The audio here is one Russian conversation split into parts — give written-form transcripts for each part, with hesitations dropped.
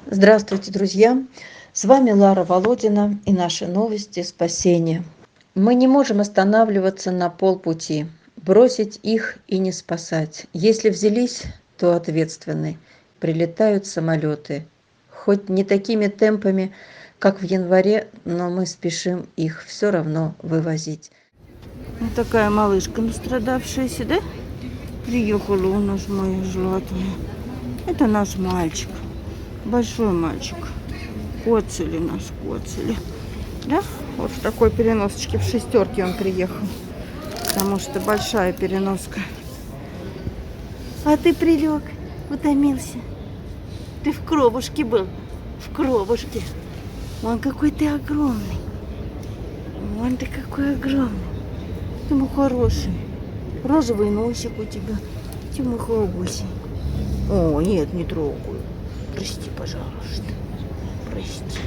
Здравствуйте, друзья! С вами Лара Володина и наши новости спасения. Мы не можем останавливаться на полпути, бросить их и не спасать. Если взялись, то ответственны. Прилетают самолеты. Хоть не такими темпами, как в январе, но мы спешим их все равно вывозить. Вот такая малышка настрадавшаяся, да? Приехала у нас моя золотая. Это наш мальчик. Большой мальчик. Коцели наш, коцели. Да? Вот в такой переносочке, в шестерке он приехал. Потому что большая переноска. А ты прилег, утомился. Ты в кровушке был. В кровушке. Вон какой ты огромный. Вон ты какой огромный. Ты мой хороший. Розовый носик у тебя. Ты мой хороший. О, нет, не трогаю. Прости, пожалуйста. Прости.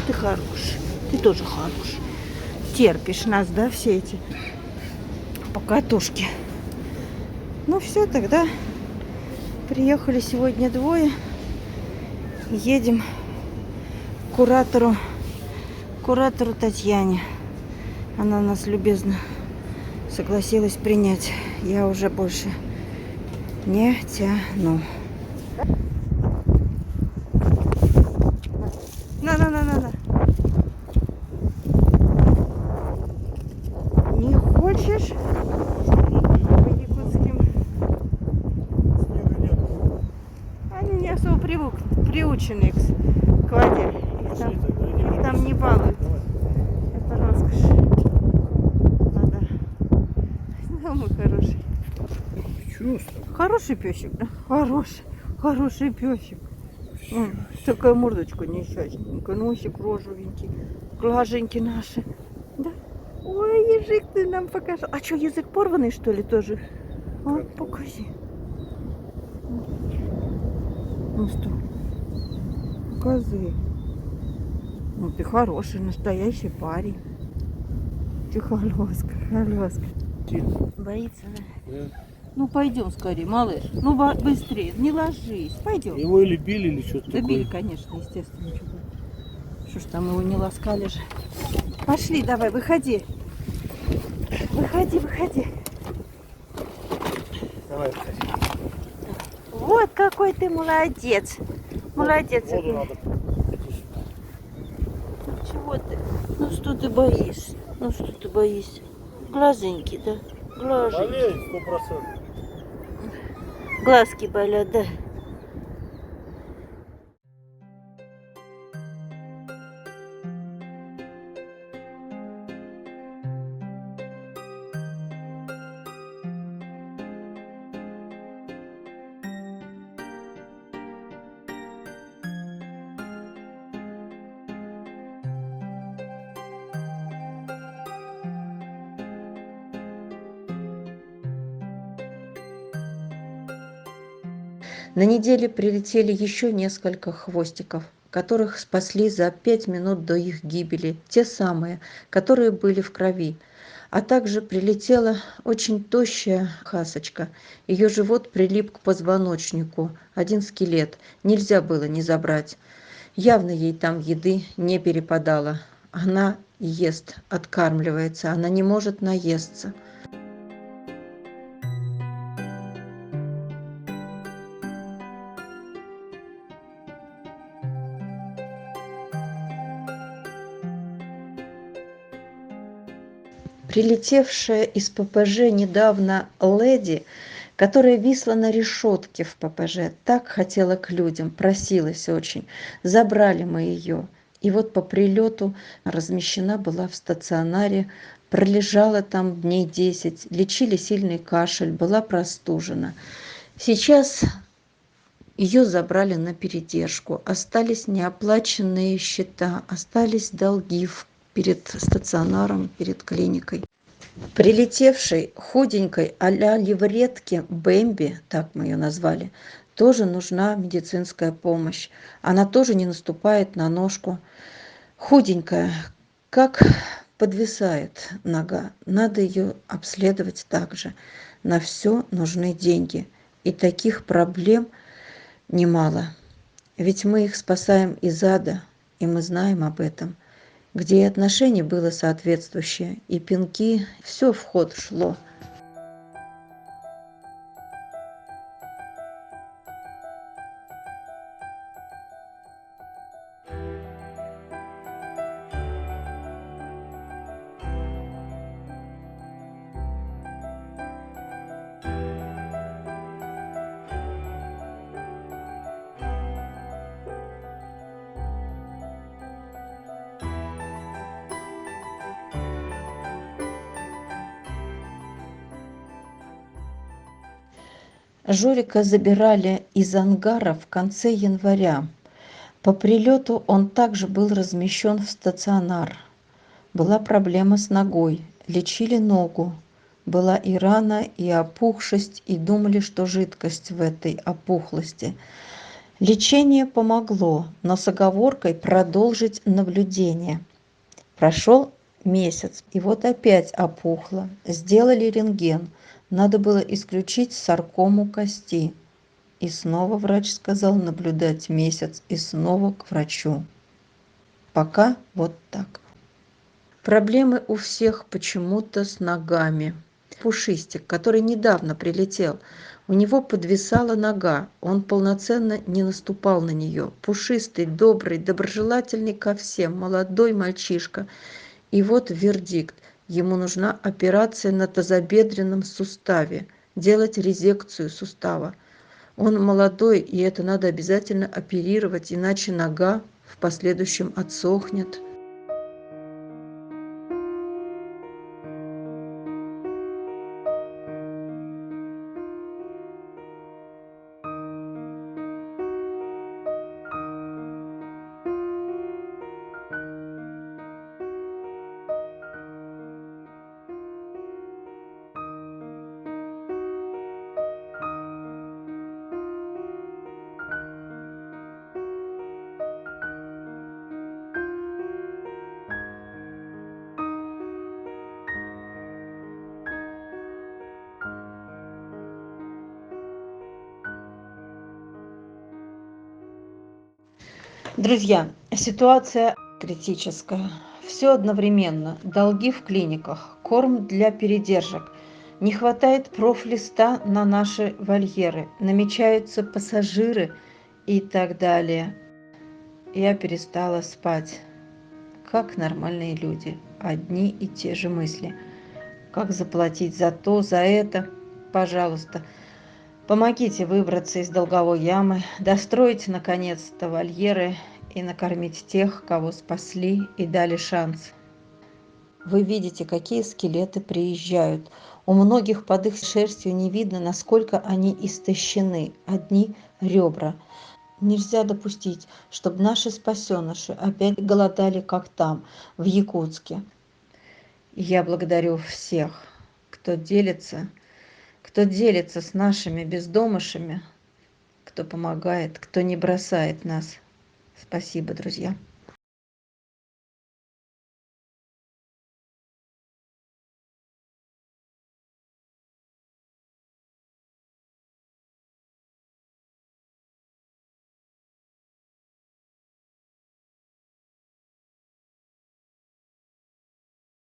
Ты хороший. Ты тоже хороший. Терпишь нас, да, все эти покатушки. Ну все, тогда приехали сегодня двое. Едем к куратору Татьяне. Она нас любезно согласилась принять. Я уже больше не тяну. На. Не хочешь? По якутским. Они не особо приучены к воде. Их там не балуют. Это роскошь. Надо. Ну, мой хороший. Хороший песик, да? Хороший песик. Такая мордочка несчастненькая, носик розовенький, глаженьки наши. Да? Ой, язык ты нам покажи. А что, язык порванный, что ли, тоже? А, покажи. Ну что? Покажи. Ну ты хороший, настоящий парень. Ты холоска. Боится, да? Ну пойдем скорее, малыш. Ну быстрее, не ложись. Пойдем. Его или били, или что-то Да такое? били, конечно, естественно. Что ж там его не ласкали же. Пошли, давай, выходи. Выходи. Давай, выходи. Вот какой ты молодец. Молодец. Воду надо. Ну чего ты? Ну что ты боишься? Глазеньки, да? Глазеньки. Болеет 100%. Глазки болят, да. На неделе прилетели еще несколько хвостиков, которых спасли за 5 минут до их гибели, те самые, которые были в крови. А также прилетела очень тощая хасочка. Ее живот прилип к позвоночнику, один скелет, нельзя было не забрать. Явно ей там еды не перепадало. Она ест, откармливается, она не может наесться. Прилетевшая из ППЖ недавно леди, которая висла на решетке в ППЖ, так хотела к людям, просилась очень. Забрали мы ее. И вот по прилету размещена была в стационаре, пролежала там дней 10, лечили сильный кашель, была простужена. Сейчас ее забрали на передержку, остались неоплаченные счета, остались долги перед стационаром, перед клиникой. Прилетевшей худенькой а-ля левретке Бэмби, так мы ее назвали, тоже нужна медицинская помощь. Она тоже не наступает на ножку. Худенькая, как подвисает нога. Надо ее обследовать также. На все нужны деньги. И таких проблем немало. Ведь мы их спасаем из ада, и мы знаем об этом, где и отношение было соответствующее, и пинки, все в ход шло. Жорика забирали из ангара в конце января. По прилету он также был размещен в стационар. Была проблема с ногой, лечили ногу. Была и рана, и опухшесть, и думали, что жидкость в этой опухлости. Лечение помогло, но с оговоркой продолжить наблюдение. Прошел месяц, и вот опять опухло. Сделали рентген. Надо было исключить саркому кости. И снова врач сказал наблюдать месяц, и снова к врачу. Пока вот так. Проблемы у всех почему-то с ногами. Пушистик, который недавно прилетел, у него подвисала нога, он полноценно не наступал на нее. Пушистый, добрый, доброжелательный ко всем, молодой мальчишка. И вот вердикт. Ему нужна операция на тазобедренном суставе, делать резекцию сустава. Он молодой, и это надо обязательно оперировать, иначе нога в последующем отсохнет. Друзья, ситуация критическая. Все одновременно. Долги в клиниках, корм для передержек. Не хватает профлиста на наши вольеры. Намечаются пассажиры и так далее. Я перестала спать. Как нормальные люди. Одни и те же мысли. Как заплатить за то, за это? Пожалуйста, помогите выбраться из долговой ямы, достроить наконец-то вольеры и накормить тех, кого спасли и дали шанс. Вы видите, какие скелеты приезжают. У многих под их шерстью не видно, насколько они истощены. Одни ребра. Нельзя допустить, чтобы наши спасеныши опять голодали, как там, в Якутске. И я благодарю всех, кто делится с нашими бездомышами, кто помогает, кто не бросает нас. Спасибо, друзья.